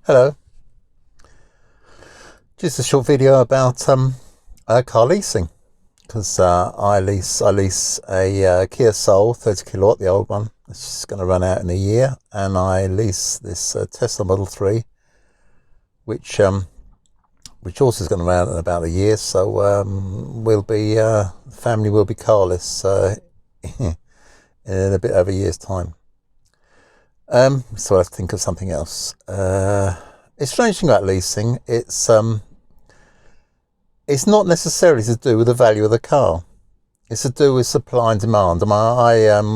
Hello, just a short video about car leasing because I lease a Kia Soul 30 kilowatt, the old one. It's just going to run out in a year, and I lease this Tesla Model 3, which also is going to run out in about a year. So the family will be carless in a bit over a year's time. So I have to think of something else. It's strange thing about leasing. It's not necessarily to do with the value of the car. It's to do with supply and demand. My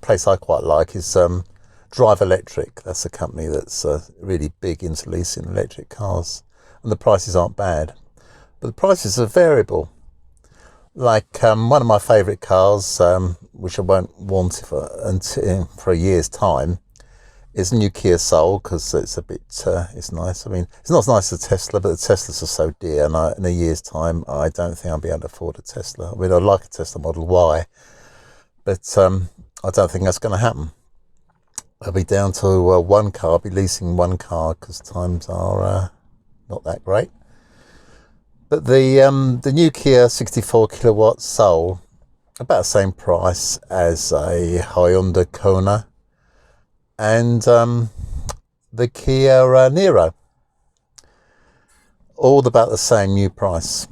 place I quite like is Drive Electric. That's a company that's really big into leasing electric cars, and the prices aren't bad, but the prices are variable. Like one of my favourite cars, which I won't want for a year's time, is a new Kia Soul because it's nice. I mean, it's not as nice as a Tesla, but the Teslas are so dear, and in a year's time, I don't think I'll be able to afford a Tesla. I mean, I'd like a Tesla Model Y, but I don't think that's going to happen. I'll be down to one car. I'll be leasing one car because times are not that great. But the new Kia 64 kilowatt Soul, about the same price as a Hyundai Kona and the Kia Niro, all about the same new price,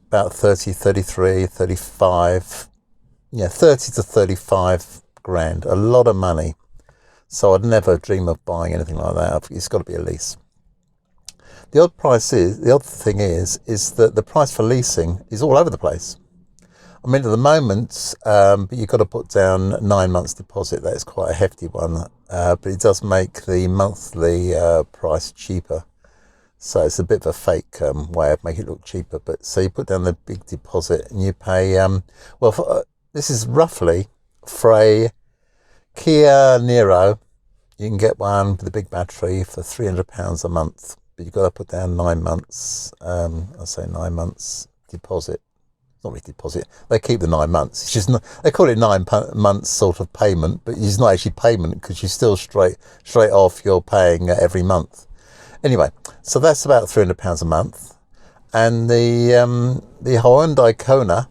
about 30, 33, 35, 30 to 35 grand, a lot of money. So I'd never dream of buying anything like that. It's got to be a lease. The odd thing is that the price for leasing is all over the place. I mean, at the moment, but you've got to put down 9 months deposit. That is quite a hefty one, but it does make the monthly price cheaper. So it's a bit of a fake way of making it look cheaper. But so you put down the big deposit and you pay. This is roughly for a Kia Niro. You can get one with a big battery for £300 a month. But you've got to put down 9 months. I say 9 months deposit. It's not really deposit. They keep the 9 months. It's just they call it 9 months sort of payment, but it's not actually payment because you're still straight off. You're paying every month. Anyway, so that's about £300 a month, and the Hyundai Kona,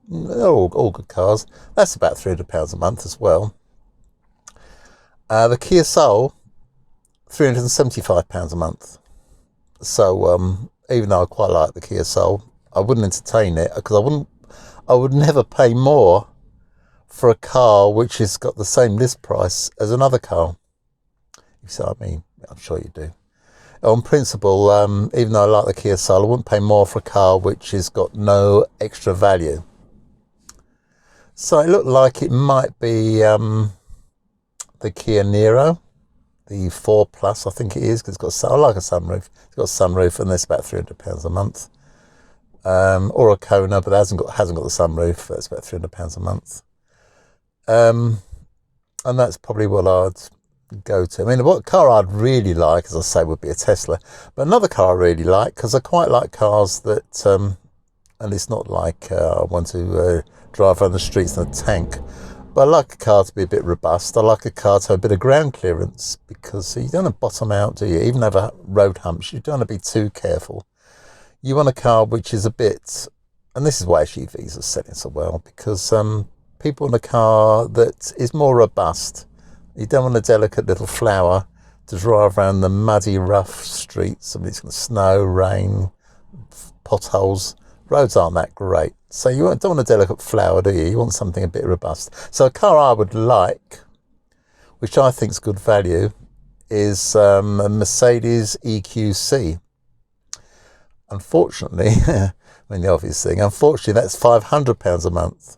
they're all good cars. That's about £300 a month as well. The Kia Soul, £375 a month. So even though I quite like the Kia Soul, I wouldn't entertain it because I would never pay more for a car which has got the same list price as another car. You see what I mean? I'm sure you do. On principle, even though I like the Kia Soul, I wouldn't pay more for a car which has got no extra value. So it looked like it might be the Kia Niro, the 4 Plus, I think it is, because I like a sunroof. It's got a sunroof, and that's about £300 a month. Or a Kona, but it hasn't got the sunroof. That's about £300 a month. And that's probably what I'd go to. I mean, what car I'd really like, as I say, would be a Tesla. But another car I really like, because I quite like cars that, and it's not like I want to drive around the streets in a tank. But I like a car to be a bit robust. I like a car to have a bit of ground clearance because you don't want to bottom out, do you? Even over road humps, you don't want to be too careful. You want a car which is a bit, and this is why SUVs are selling so well, because people want a car that is more robust. You don't want a delicate little flower to drive around the muddy, rough streets. I mean, it's going to snow, rain, potholes. Roads aren't that great. So you don't want a delicate flower, do you? You want something a bit robust. So a car I would like, which I think is good value, is a Mercedes EQC. Unfortunately, I mean the obvious thing, unfortunately that's £500 a month.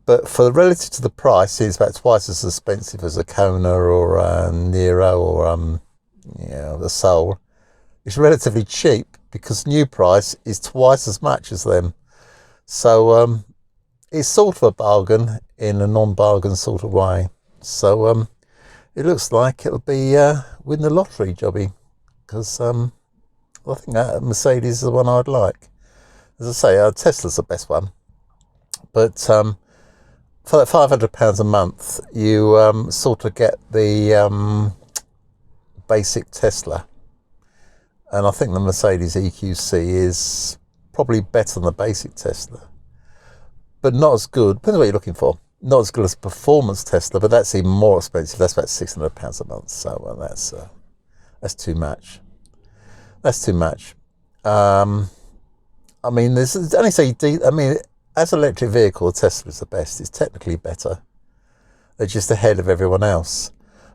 But for relative to the price, it's about twice as expensive as a Kona or a Niro or the Soul. It's relatively cheap because new price is twice as much as them. So it's sort of a bargain in a non-bargain sort of way. So it looks like it'll be win the lottery jobby, because I think that Mercedes is the one I'd like. As I say, Tesla's the best one. But for that £500 a month, you sort of get the basic Tesla. And I think the Mercedes EQC is probably better than the basic Tesla. But not as good, depends on what you're looking for. Not as good as performance Tesla, but that's even more expensive. That's about £600 a month. So that's too much. That's too much. I mean, there's only say, I mean, as an electric vehicle, Tesla is the best. It's technically better. They're just ahead of everyone else.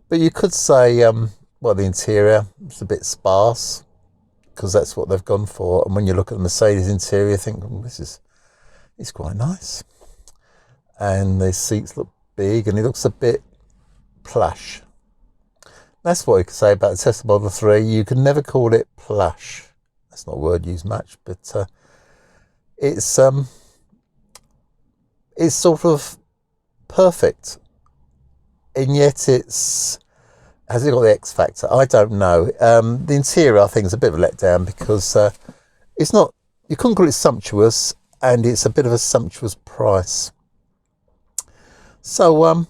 But you could say, well, the interior is a bit sparse because that's what they've gone for. And when you look at the Mercedes interior, you think, it's quite nice. And the seats look big and it looks a bit plush. That's what you could say about the Tesla Model 3. You can never call it plush. That's not a word used much, but it's sort of perfect. And yet has it got the X factor? I don't know. The interior, I think, is a bit of a letdown because it's not, you couldn't call it sumptuous, and it's a bit of a sumptuous price. So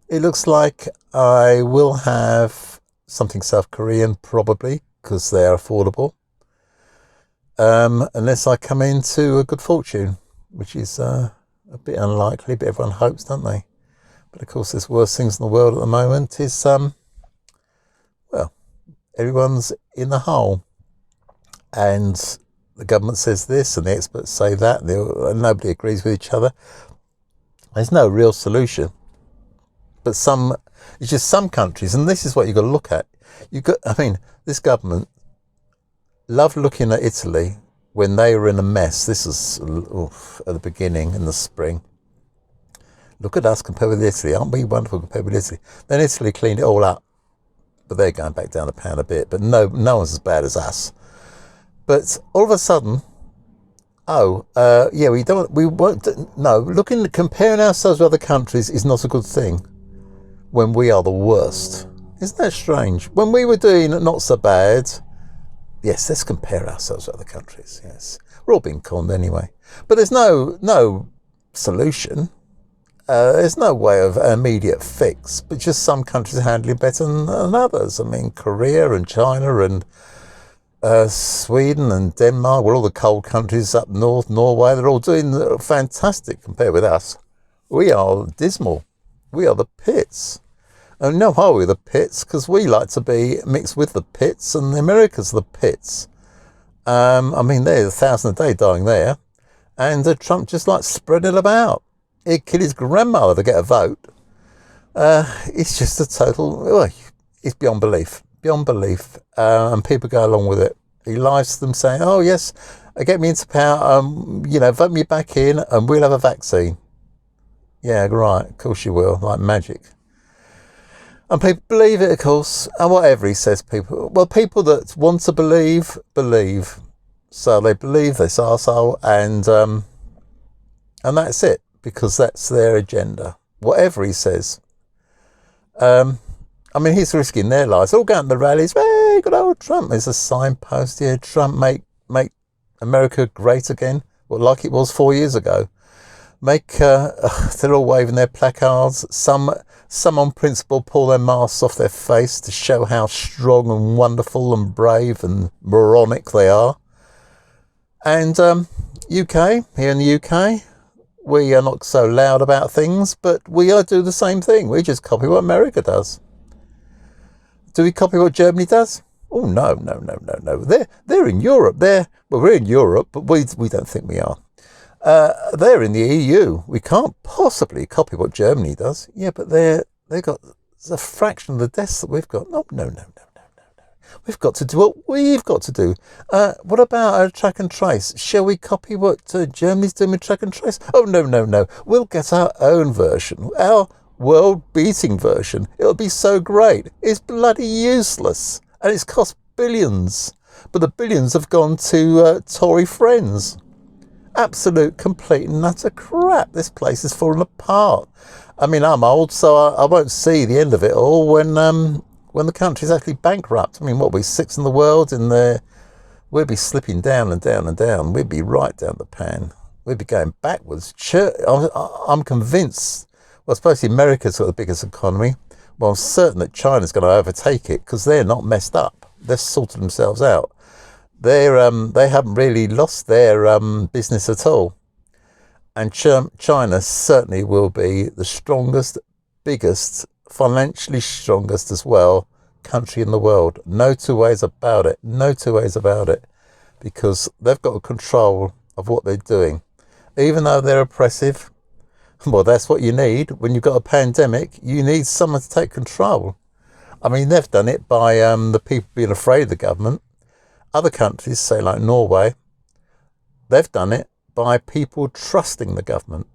it looks like I will have something South Korean probably because they're affordable. Unless I come into a good fortune, which is a bit unlikely, but everyone hopes, don't they? But of course, there's worse things in the world at the moment. Is well, everyone's in the hole, and the government says this, and the experts say that, and nobody agrees with each other. There's no real solution. But it's just some countries, and this is what you've got to look at. This government loved looking at Italy when they were in a mess. This is at the beginning in the spring. Look at us compared with Italy. Aren't we wonderful compared with Italy? Then Italy cleaned it all up. But they're going back down the pan a bit. But no one's as bad as us. But all of a sudden, comparing ourselves with other countries is not a good thing when we are the worst. Isn't that strange? When we were doing not so bad, yes, let's compare ourselves with other countries. Yes, we're all being conned anyway. But there's no solution. There's no way of an immediate fix. But just some countries are handling better than others. I mean, Korea and China and Sweden and Denmark, all the cold countries up north, Norway, they're all doing fantastic compared with us. We are dismal. We are the pits. And no, are we the pits? Because we like to be mixed with the pits, and the Americans are the pits. There's 1,000 a day dying there, and Trump just like spreading it about. He'd kill his grandmother to get a vote. It's just a total, it's beyond belief. And people go along with it. He lies to them saying, oh yes, get me into power, vote me back in and we'll have a vaccine. Yeah, right, of course you will, like magic. And people believe it, of course, and whatever he says, people that want to believe. So they believe this arsehole, and that's it, because that's their agenda. Whatever he says. He's risking their lives. They're all going to the rallies. Hey, good old Trump. There's a signpost here. Trump make America great again. Well, like it was 4 years ago. They're all waving their placards. Some on principle pull their masks off their face to show how strong and wonderful and brave and moronic they are. And UK, here in the UK, we are not so loud about things, but we do the same thing. We just copy what America does. Do we copy what Germany does? Oh, no. They're in Europe. We're in Europe, but we don't think we are. They're in the EU. We can't possibly copy what Germany does. Yeah, but they've got a fraction of the deaths that we've got. No. We've got to do what we've got to do. What about track and trace? Shall we copy what Germany's doing with track and trace? Oh, no. We'll get our own version. Our world-beating version. It'll be so great. It's bloody useless. And it's cost billions. But the billions have gone to Tory friends. Absolute, complete, and utter crap. This place is falling apart. I'm old, so I won't see the end of it all when the country's actually bankrupt. We're sixth in the world, and we'd be slipping down and down and down. We'd be right down the pan. We'd be going backwards. I'm convinced. Well, I suppose America's got the biggest economy. Well, I'm certain that China's going to overtake it because they're not messed up. They've sorted themselves out. They haven't really lost their business at all. And China certainly will be the strongest, biggest, financially strongest as well country in the world. No two ways about it. No two ways about it. Because they've got control of what they're doing. Even though they're oppressive, well, that's what you need. When you've got a pandemic, you need someone to take control. I mean, they've done it by the people being afraid of the government. Other countries, say like Norway, they've done it by people trusting the government.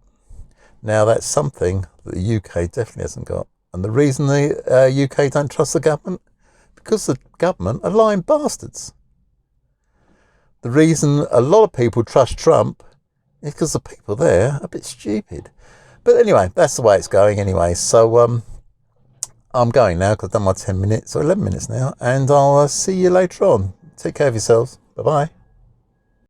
Now, that's something that the UK definitely hasn't got. And the reason the UK don't trust the government? Because the government are lying bastards. The reason a lot of people trust Trump is because the people there are a bit stupid. But anyway, that's the way it's going anyway. So I'm going now because I've done my 10 minutes or 11 minutes now. And I'll see you later on. Take care of yourselves. Bye-bye.